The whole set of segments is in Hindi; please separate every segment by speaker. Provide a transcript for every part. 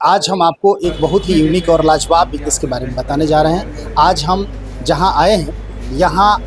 Speaker 1: आज हम आपको एक बहुत ही यूनिक और लाजवाब बिजनेस के बारे में बताने जा रहे हैं। आज हम जहां आए हैं, यहाँ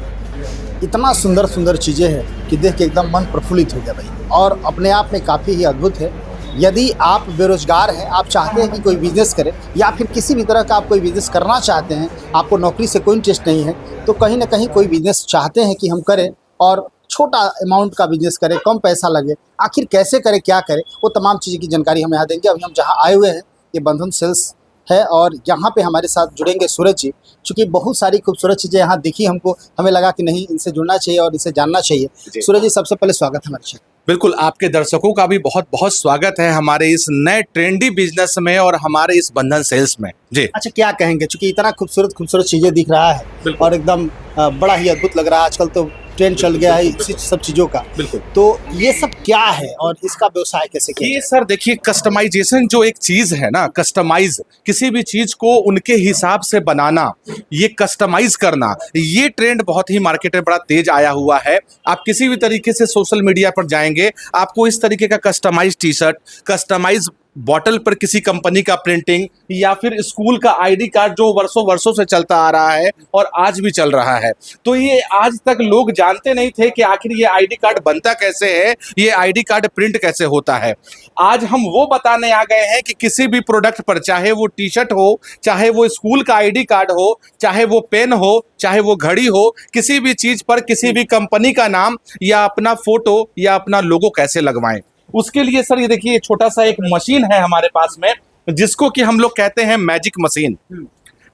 Speaker 1: इतना सुंदर सुंदर चीज़ें हैं कि देख के एकदम मन प्रफुल्लित हो गया भाई, और अपने आप में काफ़ी ही अद्भुत है। यदि आप बेरोजगार हैं, आप चाहते हैं कि कोई बिज़नेस करें, या फिर किसी भी तरह का आप कोई बिज़नेस करना चाहते हैं, आपको नौकरी से कोई इंटरेस्ट नहीं है, तो कहीं ना कहीं कोई बिज़नेस चाहते हैं कि हम करें और छोटा अमाउंट का बिज़नेस करें, कम पैसा लगे, आखिर कैसे करें, क्या करें, वो तमाम चीज़ों की जानकारी हम यहाँ देंगे। अभी हम जहाँ आए हुए हैं ये बंधन सेल्स है, और यहाँ पे हमारे साथ जुड़ेंगे सूरज जी। चूँकि बहुत सारी खूबसूरत चीज़ें यहाँ दिखी हमको, हमें लगा कि नहीं, इनसे जुड़ना चाहिए और इनसे जानना चाहिए। सूरज जी, सबसे पहले स्वागत है हमारे चैनल।
Speaker 2: बिल्कुल, आपके दर्शकों का भी बहुत बहुत स्वागत है हमारे इस नए ट्रेंडी बिजनेस में और हमारे इस बंधन सेल्स में जी।
Speaker 1: अच्छा, क्या कहेंगे, चूँकि इतना खूबसूरत खूबसूरत चीज़ें दिख रहा है और एकदम बड़ा ही अद्भुत लग रहा है। आजकल तो ट्रेंड चल गया है इसी सब चीज़ों का,
Speaker 2: बिल्कुल।
Speaker 1: तो ये सब क्या है और इसका व्यवसाय कैसे किया
Speaker 2: ये
Speaker 1: जाए?
Speaker 2: सर देखिए, कस्टमाइजेशन जो एक चीज है ना, कस्टमाइज किसी भी चीज को उनके हिसाब से बनाना, ये कस्टमाइज करना, ये ट्रेंड बहुत ही मार्केट में बड़ा तेज आया हुआ है। आप किसी भी तरीके से सोशल मीडिया पर जाएंगे, आपको इस तरीके का customise T shirt, customise bottle पर किसी कंपनी का प्रिंटिंग, या फिर स्कूल का आईडी कार्ड जो वर्षों वर्षों से चलता आ रहा है और आज भी चल रहा है, तो ये आज तक लोग जानते नहीं थे कि आखिर ये आईडी कार्ड बनता कैसे है, ये आईडी कार्ड प्रिंट कैसे होता है। आज हम वो बताने आ गए हैं कि किसी भी प्रोडक्ट पर, चाहे वो टी शर्ट हो, चाहे वो स्कूल का आईडी कार्ड हो, चाहे वो पेन हो, चाहे वो घड़ी हो, किसी भी चीज पर किसी भी कंपनी का नाम या अपना फोटो या अपना लोगो कैसे लगवाएं, उसके लिए सर ये देखिए, छोटा सा एक मशीन है हमारे पास में, जिसको कि हम लोग कहते हैं मैजिक मशीन।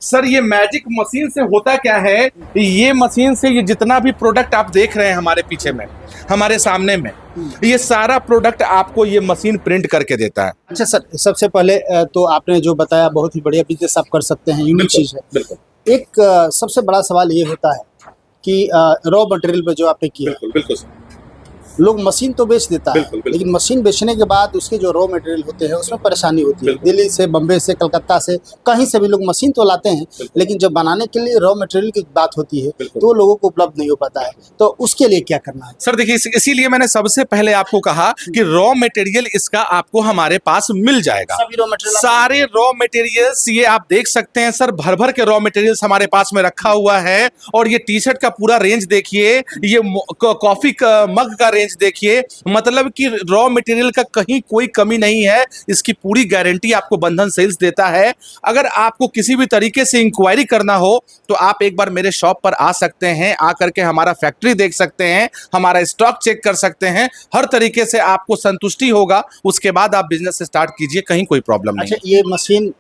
Speaker 2: सर ये मैजिक मशीन से होता क्या है, ये मशीन से ये जितना भी प्रोडक्ट आप देख रहे हैं हमारे पीछे में, हमारे सामने में, ये सारा प्रोडक्ट आपको ये मशीन प्रिंट करके देता है।
Speaker 1: अच्छा सर, सबसे पहले तो आपने जो बताया बहुत ही बढ़िया बिजनेस आप कर सकते हैं, यूनिक चीज़ है।
Speaker 2: बिल्कुल।
Speaker 1: एक सबसे बड़ा सवाल ये होता है कि रॉ मटेरियल पे जो आपने किया,
Speaker 2: बिल्कुल।
Speaker 1: लोग मशीन तो बेच देता है,
Speaker 2: बिल्कुल।
Speaker 1: लेकिन मशीन बेचने के बाद उसके जो रॉ मटेरियल होते हैं उसमें परेशानी होती है। दिल्ली से, बम्बई से, कलकत्ता से, कहीं से भी लोग मशीन तो लाते हैं, लेकिन जब बनाने के लिए रॉ मटेरियल की बात होती है तो लोगों को उपलब्ध नहीं हो पाता है। तो उसके लिए क्या करना है?
Speaker 2: सर देखिए, इसीलिए मैंने सबसे पहले आपको कहा कि रॉ मटेरियल इसका आपको हमारे पास मिल जाएगा।
Speaker 1: सभी रॉ मटेरियल,
Speaker 2: सारे रॉ मटेरियल्स ये आप देख सकते हैं सर, भर भर के रॉ मटेरियल्स हमारे पास में रखा हुआ है। और ये टी शर्ट का पूरा रेंज देखिए, ये कॉफी का मग का रेंज देखिए, मतलब कि रॉ मटेरियल का कहीं कोई कमी नहीं है। इसकी पूरी गारंटी आपको बंधन सेल्स देता है। अगर आपको किसी भी तरीके से इंक्वायरी करना हो तो आप एक बार मेरे शॉप पर आ सकते हैं, आकर के हमारा फैक्ट्री देख सकते हैं, हमारा स्टॉक चेक कर सकते हैं, हर तरीके से आपको संतुष्टि होगा। उसके बाद आप बिजनेस स्टार्ट कीजिए, कहीं कोई प्रॉब्लम नहीं।
Speaker 1: अच्छा, ये मशीन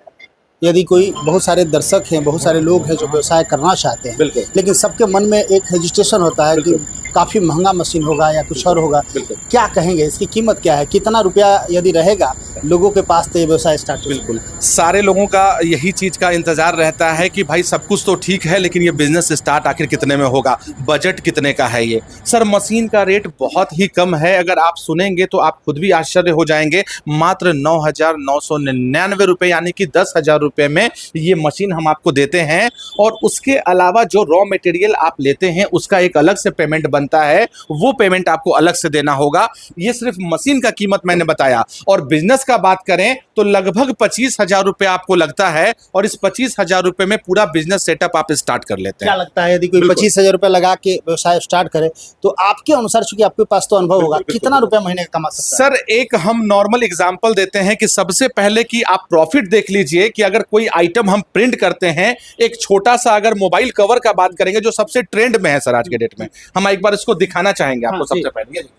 Speaker 1: यदि कोई, बहुत सारे दर्शक हैं, बहुत सारे लोग हैं जो व्यवसाय करना चाहते हैं, लेकिन सबके मन में एक हेजिटेशन होता है कि काफ़ी महंगा मशीन होगा या कुछ और होगा, क्या कहेंगे, इसकी कीमत क्या है, कितना रुपया यदि रहेगा लोगों के पास तो ये व्यवसाय स्टार्ट?
Speaker 2: बिल्कुल, सारे लोगों का यही चीज़ का इंतजार रहता है कि भाई सब कुछ तो ठीक है, लेकिन ये बिजनेस स्टार्ट आखिर कितने में होगा, बजट कितने का है। ये सर मशीन का रेट बहुत ही कम है, अगर आप सुनेंगे तो आप खुद भी आश्चर्य हो जाएंगे। मात्र 9,999 रुपये, यानी कि 10,000 रुपये में ये मशीन हम आपको देते हैं। और उसके अलावा जो रॉ मटेरियल आप लेते हैं उसका एक अलग से पेमेंट बनता है, वो पेमेंट आपको अलग से देना होगा। ये सिर्फ मशीन का कीमत मैंने बताया। और बिजनेस का बात करें तो लगभग 25,000 रुपये आपको लगता है, और इस 25,000 रुपये में पूरा बिजनेस सेटअप आप स्टार्ट कर लेते हैं।
Speaker 1: क्या लगता है, यदि कोई 25,000 रुपये लगा के व्यवसाय स्टार्ट करे तो आपके अनुसार, चूंकि आपके पास तो अनुभव होगा, कितना रुपया महीने का कमा सकता है?
Speaker 2: सर एक हम नॉर्मल एग्जांपल देते हैं कि सबसे पहले कि आप प्रॉफिट देख लीजिए कि अगर कोई आइटम हम प्रिंट करते हैं, एक छोटा सा अगर मोबाइल कवर का बात करेंगे जो सबसे ट्रेंड में है सर आज के डेट में, हम एक बार इसको दिखाना चाहेंगे आपको। सबसे पहले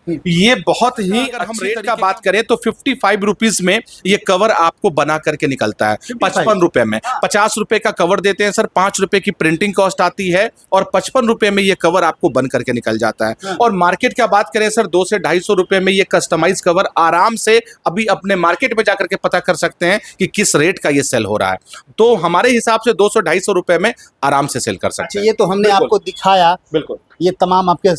Speaker 2: ये बहुत ही, अगर हम रेट का बात करें तो 55 रुपीज में ये कवर आपको बना करके निकलता है। 55 रुपए में 50 रुपए का कवर देते हैं सर, 5 रुपए की प्रिंटिंग कॉस्ट आती है, और 55 रुपए में ये कवर आपको बन करके निकल जाता है। और मार्केट का बात करें सर, 200 से 250 रुपए में ये कस्टमाइज कवर आराम से अभी अपने मार्केट में जाकर के पता कर सकते हैं कि किस रेट का ये सेल हो रहा है। तो हमारे हिसाब से 200-250 रुपए में आराम से सेल कर सकते हैं।
Speaker 1: ये तो हमने आपको दिखाया,
Speaker 2: बिल्कुल,
Speaker 1: ये तमाम आपके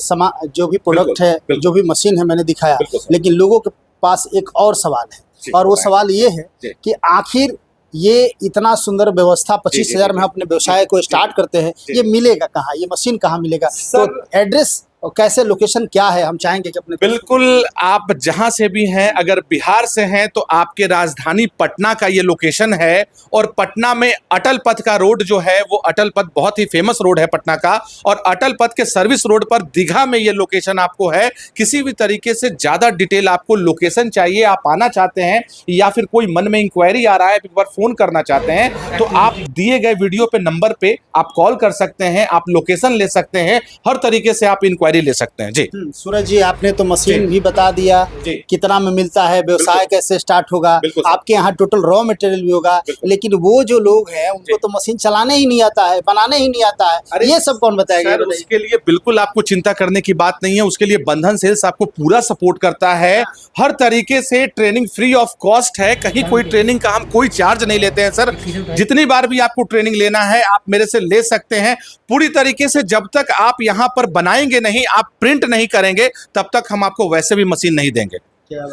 Speaker 1: जो भी प्रोडक्ट है, जो भी मशीन है, मैंने दिखाया, लेकिन लोगों के पास एक और सवाल है, और वो सवाल ये है कि आखिर ये इतना सुंदर व्यवस्था 25,000 में अपने व्यवसाय को स्टार्ट करते हैं, ये मिलेगा कहाँ, ये मशीन कहाँ मिलेगा? तो एड्रेस और कैसे लोकेशन क्या है, हम चाहेंगे कि अपने
Speaker 2: बिल्कुल, आप जहां से भी हैं, अगर बिहार से हैं तो आपके राजधानी पटना का ये लोकेशन है। और पटना में अटल पथ का रोड जो है वो अटल पथ बहुत ही फेमस रोड है पटना का, और अटल पथ के सर्विस रोड पर दीघा में ये लोकेशन आपको है। किसी भी तरीके से ज़्यादा डिटेल आपको लोकेशन चाहिए, आप आना चाहते हैं या फिर कोई मन में इंक्वायरी आ रहा है, एक बार फ़ोन करना चाहते हैं, तो आप दिए गए वीडियो पे नंबर पे आप कॉल कर सकते हैं, आप लोकेशन ले सकते हैं, हर तरीके से आप इंक्वायरी ले सकते हैं। जी
Speaker 1: सूरज जी, आपने तो मशीन
Speaker 2: जी।
Speaker 1: भी बता दिया,
Speaker 2: जी।
Speaker 1: कितना में मिलता है, व्यवसाय
Speaker 2: बिल्कुल।
Speaker 1: कैसे स्टार्ट होगा,
Speaker 2: बिल्कुल सर।
Speaker 1: आपके यहाँ टोटल रॉ मटेरियल भी होगा,
Speaker 2: बिल्कुल।
Speaker 1: लेकिन वो जो लोग हैं उनको
Speaker 2: जी।
Speaker 1: तो मशीन चलाने ही नहीं आता है, बनाने ही नहीं आता है,
Speaker 2: अरे
Speaker 1: ये सब कौन बताएगा?
Speaker 2: सर, उसके लिए बिल्कुल आपको चिंता करने की बात नहीं है। उसके लिए बंधन सेल्स आपको पूरा सपोर्ट करता है, हर तरीके से ट्रेनिंग फ्री ऑफ कॉस्ट है। कहीं कोई ट्रेनिंग का हम कोई चार्ज नहीं लेते हैं सर। जितनी बार भी आपको ट्रेनिंग लेना है आप मेरे से ले सकते हैं पूरी तरीके से। जब तक आप यहाँ पर बनाएंगे नहीं, आप प्रिंट नहीं करेंगे, तब तक हम आपको वैसे भी मशीन नहीं देंगे।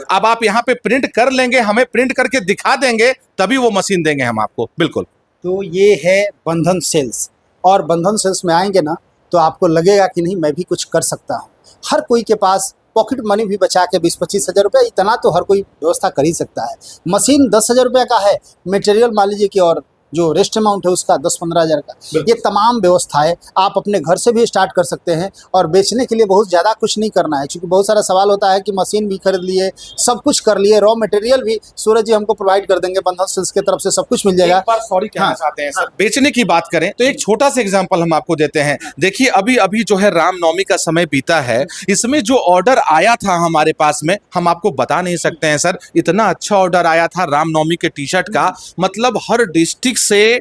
Speaker 2: अब आप यहाँ पे प्रिंट कर लेंगे, हमें प्रिंट करके दिखा देंगे, तभी वो मशीन देंगे हम आपको। बिल्कुल।
Speaker 1: तो ये है बंधन सेल्स, और बंधन सेल्स में आएंगे ना तो आपको लगेगा कि नहीं मैं भी कुछ कर सकता हूँ। हर कोई के पास पॉकेट मनी भी बचा के 20-25 हज़ार रुपये, इतना तो हर कोई व्यवस्था कर ही सकता है। मशीन 10,000 रुपये का है, मटेरियल मान लीजिए कि और जो रेस्ट अमाउंट है उसका 10-15 हज़ार का। ये तमाम व्यवस्थाएं आप अपने घर से भी स्टार्ट कर सकते हैं, और बेचने के लिए बहुत ज़्यादा कुछ नहीं करना है, क्योंकि बहुत सारा सवाल होता है कि मशीन भी खरीद लिए, सब कुछ कर लिए, रॉ मटेरियल भी सूरज जी हमको प्रोवाइड कर देंगे, बंधन सेल्स की तरफ से सब कुछ मिल जाएगा।
Speaker 2: एक बार सॉरी कहना चाहते हैं सर, बेचने की बात करें तो एक छोटा सा एग्जांपल हम आपको देते हैं। देखिए अभी अभी जो है रामनवमी का समय बीता है, इसमें जो ऑर्डर आया था हमारे पास में, हम आपको बता नहीं सकते हैं सर। इतना अच्छा ऑर्डर आया था रामनवमी के टी शर्ट का, मतलब हर डिस्ट्रिक्ट से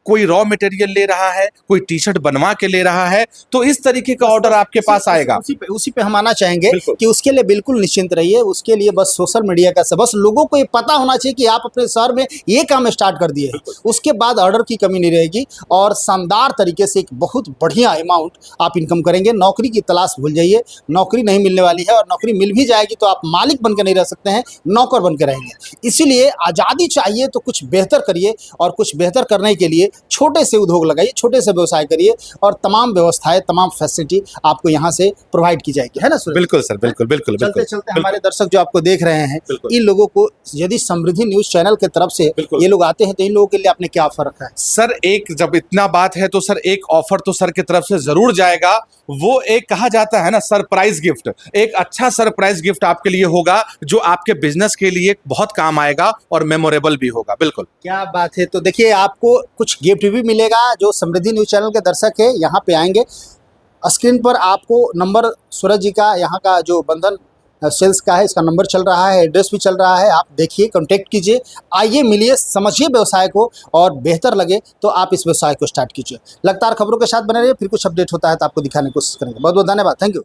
Speaker 2: कोई रॉ मटेरियल ले रहा है, कोई टी शर्ट बनवा के ले रहा है, तो इस तरीके का ऑर्डर आपके पास आएगा।
Speaker 1: उसी पे हम आना चाहेंगे कि उसके लिए बिल्कुल निश्चिंत रहिए। उसके लिए बस सोशल मीडिया का बस लोगों को ये पता होना चाहिए कि आप अपने शहर में ये काम स्टार्ट कर दिए हैं, उसके बाद ऑर्डर की कमी नहीं रहेगी, और शानदार तरीके से एक बहुत बढ़िया अमाउंट आप इनकम करेंगे। नौकरी की तलाश भूल जाइए, नौकरी नहीं मिलने वाली है, और नौकरी मिल भी जाएगी तो आप मालिक बन के नहीं रह सकते हैं, नौकर बन के रहेंगे। इसीलिए आज़ादी चाहिए तो कुछ बेहतर करिए, और कुछ बेहतर करने के लिए छोटे से उद्योग लगाइए, छोटे से व्यवसाय करिए, और तमाम व्यवस्थाएं, तमाम फैसिलिटी आपको यहाँ से प्रोवाइड की जाएगी, है ना सूरज?
Speaker 2: बिल्कुल सर, बिल्कुल बिल्कुल।
Speaker 1: चलते चलते हमारे दर्शक जो आपको देख रहे हैं, इन लोगों को यदि समृद्धि न्यूज चैनल की तरफ से ये लोग आते हैं तो इन लोगों के लिए आपने क्या ऑफर रखा है?
Speaker 2: सर एक जब इतना बात है तो सर एक ऑफर तो सर की तरफ से जरूर जाएगा। वो एक कहा जाता है ना सरप्राइज गिफ्ट, एक अच्छा सरप्राइज गिफ्ट आपके लिए होगा जो आपके बिजनेस के लिए बहुत काम आएगा और मेमोरेबल भी होगा। बिल्कुल,
Speaker 1: क्या बात है। तो देखिए आपको कुछ गिफ्ट भी मिलेगा। जो समृद्धि न्यूज चैनल के दर्शक है यहाँ पे आएंगे, स्क्रीन पर आपको नंबर सूरज जी का यहाँ का जो बंधन सेल्स का है, इसका नंबर चल रहा है, एड्रेस भी चल रहा है, आप देखिए, कांटेक्ट कीजिए, आइए, मिलिए, समझिए व्यवसाय को, और बेहतर लगे तो आप इस व्यवसाय को स्टार्ट कीजिए। लगातार खबरों के साथ बने रहिए, फिर कुछ अपडेट होता है तो आपको दिखाने की कोशिश करेंगे। बहुत बहुत धन्यवाद, थैंक यू।